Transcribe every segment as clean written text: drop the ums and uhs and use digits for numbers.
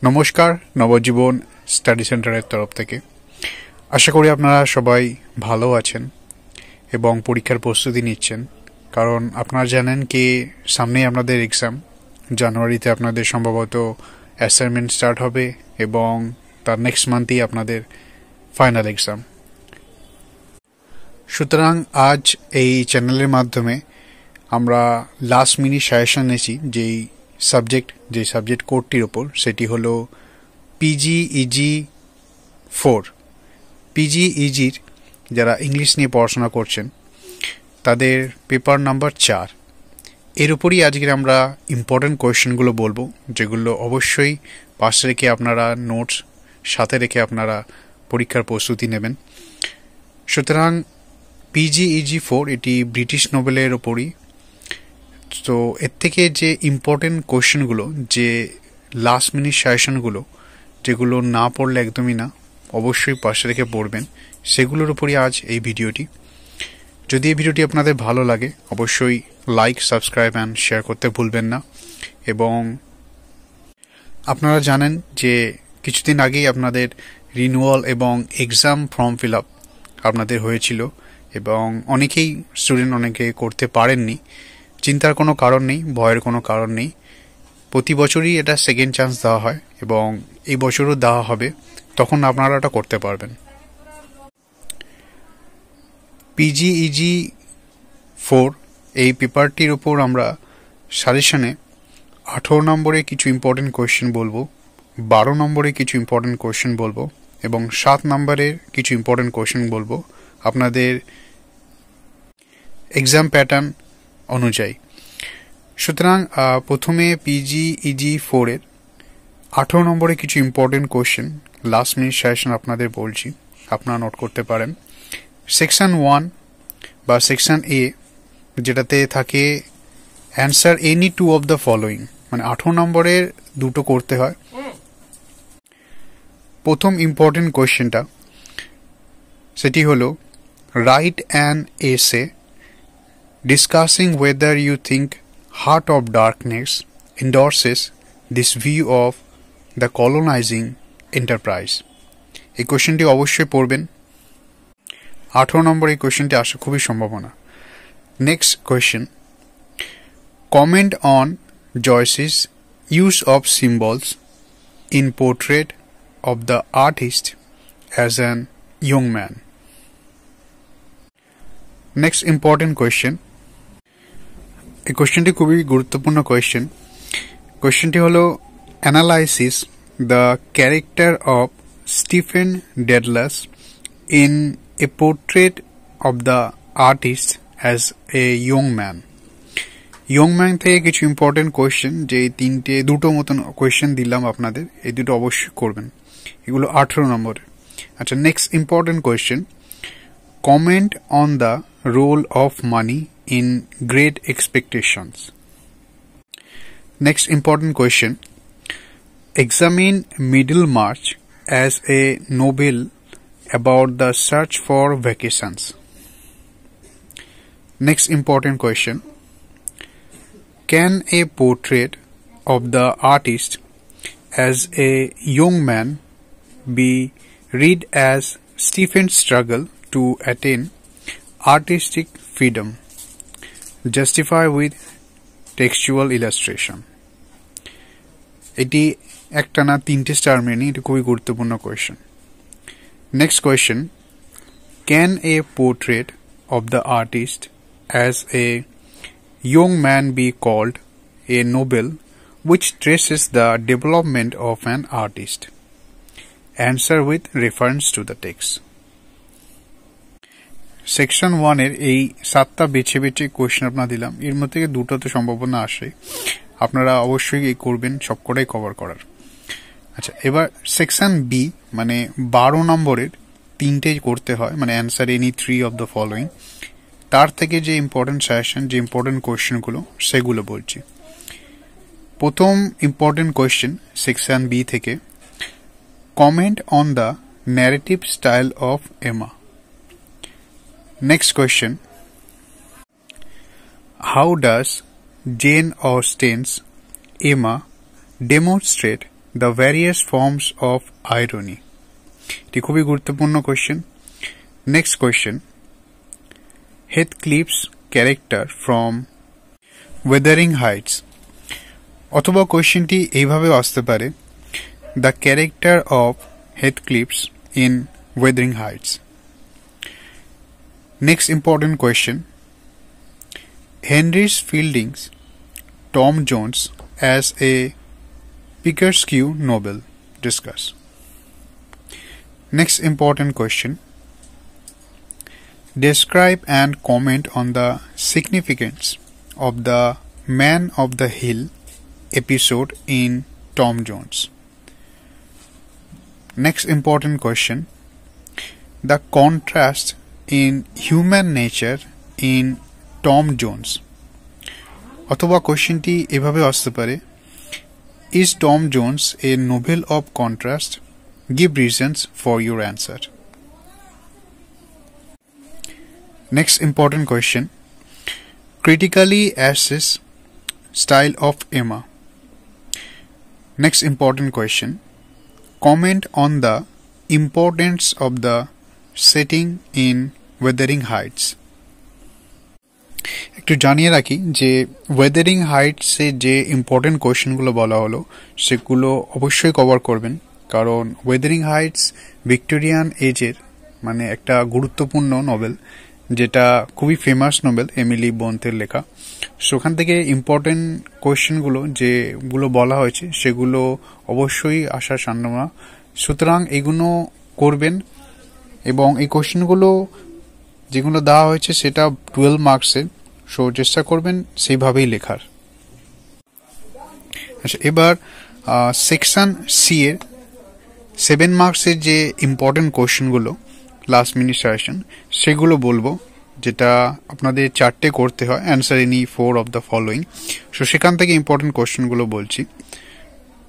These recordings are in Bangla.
নমস্কার নবজীবন স্টাডি সেন্টারের তরফ থেকে আশা করি আপনারা সবাই ভালো আছেন এবং পরীক্ষার প্রস্তুতি নিচ্ছেন কারণ আপনারা জানেন কি সামনেই আপনাদের এক্সাম জানুয়ারিতে আপনাদের সম্ভবত অ্যাসাইনমেন্ট স্টার্ট হবে এবং তার নেক্সট মান্থেই আপনাদের ফাইনাল এক্সাম। সুতরাং আজ এই চ্যানেলের মাধ্যমে আমরা লাস্ট মিনিট সাজেশন নিয়েছি যে সাবজেক্ট কোডটির ওপর, সেটি হলো পিজিইজি 4। পিজিইজির যারা ইংলিশ নিয়ে পড়াশোনা করছেন তাদের পেপার নাম্বার 4। এর উপরই আজকে আমরা ইম্পর্টেন্ট কোয়েশ্চেনগুলো বলবো, যেগুলো অবশ্যই পাশে রেখে আপনারা নোটস সাথে রেখে আপনারা পরীক্ষার প্রস্তুতি নেবেন। সুতরাং পিজিইজি 4 এটি ব্রিটিশ নোবেলের ওপরই। তো এর থেকে যে ইম্পর্টেন্ট কোয়েশ্চেনগুলো, যে লাস্ট মিনিট সাজেশনগুলো, যেগুলো না পড়লে একদমই না, অবশ্যই পাশে রেখে পড়বেন, সেগুলোর উপরই আজ এই ভিডিওটি। যদি এই ভিডিওটি আপনাদের ভালো লাগে অবশ্যই লাইক, সাবস্ক্রাইব অ্যান্ড শেয়ার করতে ভুলবেন না। এবং আপনারা জানেন যে কিছুদিন আগেই আপনাদের রিনিউয়াল এবং এক্সাম ফর্ম ফিল আপ আপনাদের হয়েছিল এবং অনেকেই অনেকে করতে পারেননি। চিন্তার কোনো কারণ নেই, ভয়ের কোনো কারণ নেই। প্রতি বছরই এটা সেকেন্ড চান্স দেওয়া হয় এবং এই বছরও দেওয়া হবে, তখন আপনারা এটা করতে পারবেন। পিজিইজি 4 এই পেপারটির ওপর আমরা সাজেশনে 18 নম্বরে কিছু ইম্পর্টেন্ট কোয়েশ্চেন বলবো, 12 নম্বরে কিছু ইম্পর্টেন্ট কোয়েশ্চেন বলবো এবং 7 নম্বরের কিছু ইম্পর্টেন্ট কোয়েশ্চেন বলবো আপনাদের এক্সাম প্যাটার্ন অনুযায়ী। সুতরাং প্রথমে পিজিইজি 4 এর 18 নম্বরে কিছু important question last minute suggestion আপনাদের বলছি, আপনারা নোট করতে পারেন। সেকশন 1 বা সেকশন এ, যেটাতে থাকে answer any two of the following, মানে 18 নম্বরের দুটো করতে হয়। প্রথম ইম্পর্টেন্ট কোয়েশ্চেনটা সেটি হলো write an essay discussing whether you think Heart of Darkness endorses this view of the colonizing enterprise। এই কোয়েশ্চেনটি অবশ্যই পড়বেন, 18 নম্বর এই কোয়েশ্চেনটি আসা খুবই সম্ভাবনা। Next question, comment on Joyce's use of symbols in portrait of the artist as an young man. Next important question, এই কোয়েশ্চেনটি খুবই গুরুত্বপূর্ণ কোয়েশ্চেন। কোয়েশ্চেনটি হলো analysis the character of Stephen Dedalus in a portrait of the artist as a young man. Young man থেকে কিছু ইম্পর্টেন্ট কোয়েশ্চেন, যে দুটো মতন কোয়েশ্চেন দিলাম আপনাদের, এই দুটো অবশ্যই করবেন, এগুলো 18 নম্বরে। আচ্ছা, next important question, comment on the role of money in Great Expectations। Next important question, examine Middlemarch as a novel about the search for vacations। Next important question, can a portrait of the artist as a young man be read as Stephen's struggle to attain artistic freedom, justify with textual illustration? এটি একটা না 3টে স্টার মেনি, এটি খুবই গুরুত্বপূর্ণ question. Next question, can a portrait of the artist as a young man be called a novel which traces the development of an artist? Answer with reference to the text. Section 1 এর এই 7টা বেছে বেছে কোয়েশ্চেন আপনারা দিলাম, এর মধ্যে থেকে দুটোতে সম্ভাবনা আসে, আপনারা অবশ্যই এই করবেন সবকটাই কভার করার। আচ্ছা, এবার সেকশন বি মানে 12 নম্বরের 3টে করতে হয়, মানে answer any 3 of the following. তার থেকে যে ইম্পর্টেন্ট সাজেশন, যে ইম্পর্টেন্ট কোয়েশ্চেনগুলো সেগুলো বলছি। প্রথম ইম্পর্টেন্ট কোয়েশ্চেন সেকশন বি থেকে, comment on the narrative style of Emma. Next question, how does Jane Austen's Emma demonstrate the various forms of irony. এটি খুবই গুরুত্বপূর্ণ question. Next question, Heathcliff's character from Wuthering Heights, অথবা কোয়েশ্চেনটি এইভাবে আসতে পারে, the character of Heathcliff's in Wuthering Heights. Next important question, Henry Fielding's Tom Jones as a Pickersgill novel. Discuss. Next important question, describe and comment on the significance of the Man of the Hill episode in Tom Jones. Next important question, the contrast in human nature in Tom Jones, অথবা কোশ্চেনটি এভাবে আসতে পারে, is Tom Jones a novel of contrast? Give reasons for your answer. Next important question, critically assess style of Emma. Next important question, comment on the importance of the setting in Wuthering Heights. একটু জানিয়ে রাখি যে ওয়েদারিং হাইটসে যে ইম্পর্টেন্ট কোয়েশ্চেনগুলো বলা হলো সেগুলো অবশ্যই কভার করবেন, কারণ ওয়েদারিং হাইটস ভিক্টোরিয়ান এজের মানে একটা গুরুত্বপূর্ণ নোবেল, যেটা খুবই ফেমাস নোবেল, এমিলি বোন্থের লেখা। সেখান থেকে ইম্পর্টেন্ট কোয়েশ্চেনগুলো যেগুলো বলা হয়েছে সেগুলো অবশ্যই আসার সম্ভাবনা, সুতরাং এগুলো করবেন। এবং এই কোয়েশ্চেনগুলো যেগুলো দেওয়া হয়েছে সেটা 12 মার্কসের, সো চেষ্টা করবেন সেইভাবেই লেখার। আচ্ছা, এবার সেকশন সি এর 7 মার্কসের যে ইম্পর্টেন্ট কোয়েশ্চেনগুলো লাস্ট মিনিট সাজেশন সেগুলো বলবো, যেটা আপনাদের 4টে করতে হয়, answer any 4 of the following. So সেখান থেকে ইম্পর্টেন্ট কোয়েশ্চেনগুলো বলছি।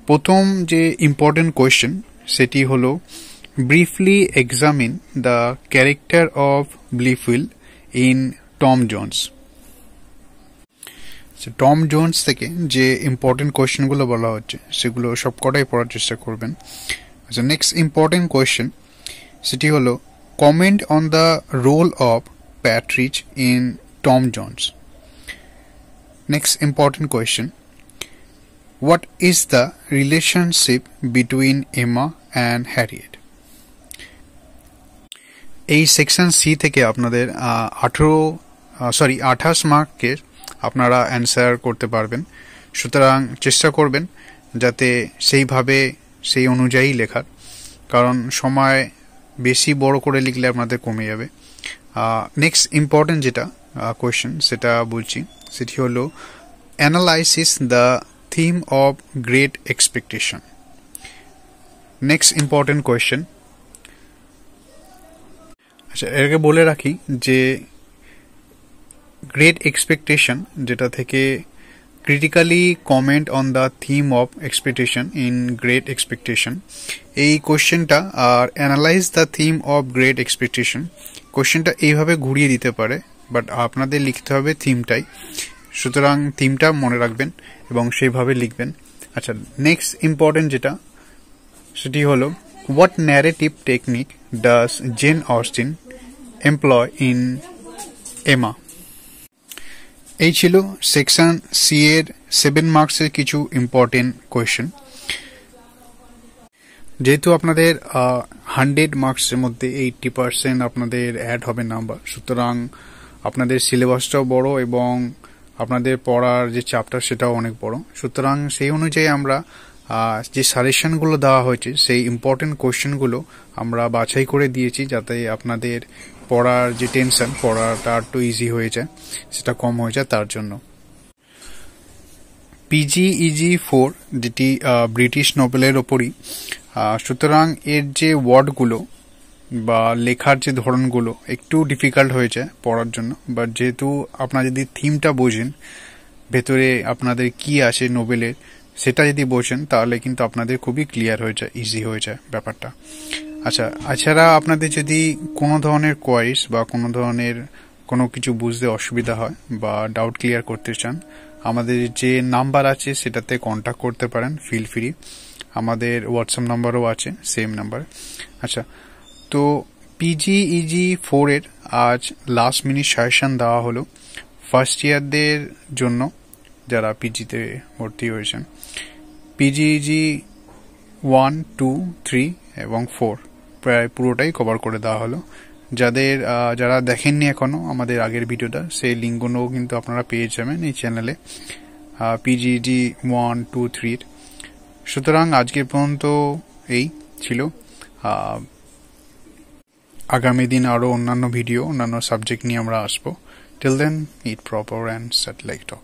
প্রথম যে ইম্পর্টেন্ট কোয়েশ্চেন সেটি হলো, briefly examine the character of Blifil in Tom Jones. Tom Jones থেকে যে ইম্পর্টেন্ট কোয়েশ্চেনগুলো বলা হচ্ছে সেগুলো সবকটাই পড়ার চেষ্টা করবেন। আচ্ছা, নেক্সট ইম্পর্টেন্ট কোয়েশ্চেন সেটি হলো, comment on the role of Partridge in Tom Jones. Next important question, what is the relationship between Emma and Harriet. এই সেকশন সি থেকে আপনাদের 28 মার্কের আপনারা অ্যান্সার করতে পারবেন, সুতরাং চেষ্টা করবেন যাতে সেইভাবে সেই অনুযায়ী লেখার, কারণ সময় বেশি বড় করে লিখলে আপনাদের কমে যাবে। নেক্সট ইম্পর্টেন্ট যেটা কোয়েশ্চেন সেটা বলছি, সেটি হলো, analysis the theme of great expectation. Next important question, আচ্ছা এটাকে বলে রাখি যে গ্রেট এক্সপেকটেশন যেটা থেকে critically comment on the theme of expectation in great expectation, এই কোয়েশ্চেনটা আর analyze the theme of great expectation কোয়েশ্চেনটা এইভাবে ঘুরিয়ে দিতে পারে, বাট আপনাদের লিখতে হবে থিমটাই, সুতরাং থিমটা মনে রাখবেন এবং সেইভাবে লিখবেন। আচ্ছা, নেক্সট ইম্পর্টেন্ট যেটা সেটি হলো, what narrative technique does Jane Austen employ in Emma. এই ছিল সেকশন সি এর 7 মার্কসের কিছু ইম্পর্টেন্ট কোয়েশ্চেন। যেহেতু আপনাদের 100 মার্কসের মধ্যে 80% আপনাদের অ্যাড হবে নাম্বার, সুতরাং আপনাদের সিলেবাসটাও বড় এবং আপনাদের পড়ার যে চ্যাপ্টার সেটাও অনেক বড়, সুতরাং সেই অনুযায়ী আমরা যে সাজেশনগুলো দেওয়া হয়েছে সেই ইম্পর্টেন্ট কোয়েশ্চেনগুলো আমরা বাছাই করে দিয়েছি, যাতে আপনাদের পড়ার যে টেনশন পড়াটা একটু ইজি হয়ে যায়, সেটা কম হয়ে যায় তার জন্য। PGEG4 যেটি ব্রিটিশ নোবেলের ওপরই, সুতরাং এর যে ওয়ার্ডগুলো বা লেখার যে ধরনগুলো একটু ডিফিকাল্ট হয়ে যায় পড়ার জন্য, বাট যেহেতু আপনারা যদি থিমটা বোঝেন, ভেতরে আপনাদের কি আছে নোবেলের সেটা যদি বোঝেন, তাহলে কিন্তু আপনাদের খুবই ক্লিয়ার হয়ে যায়, ইজি হয়ে যায় ব্যাপারটা। আচ্ছা, এছাড়া আপনাদের যদি কোনো ধরনের কোয়ারিজ বা কোনো ধরনের কোনো কিছু বুঝতে অসুবিধা হয় বা ডাউট ক্লিয়ার করতে চান, আমাদের যে নাম্বার আছে সেটাতে কন্ট্যাক্ট করতে পারেন, ফিল ফ্রি। আমাদের হোয়াটসঅ্যাপ নাম্বারও আছে, সেম নাম্বার। আচ্ছা, তো পিজিইজি 4 এর আজ লাস্ট মিনিট সাজেশন দেওয়া হলো ফার্স্ট ইয়ারদের জন্য, যারা পিজিতে ভর্তি হয়েছেন। পিজিইজি 1, 2, 3 এবং 4 প্রায় পুরোটাই কভার করে দেওয়া হলো। যারা দেখেননি এখনো আমাদের আগের ভিডিওটা, সেই লিঙ্কগুলো কিন্তু আপনারা পেয়ে যাবেন এই চ্যানেলে, পিজিইজি 1, 2, 3। সুতরাং আজকের পর্যন্ত এই ছিল। আগামী দিন আরো অন্যান্য ভিডিও, অন্যান্য সাবজেক্ট নিয়ে আমরা আসবো। Till then, it proper and set like talk.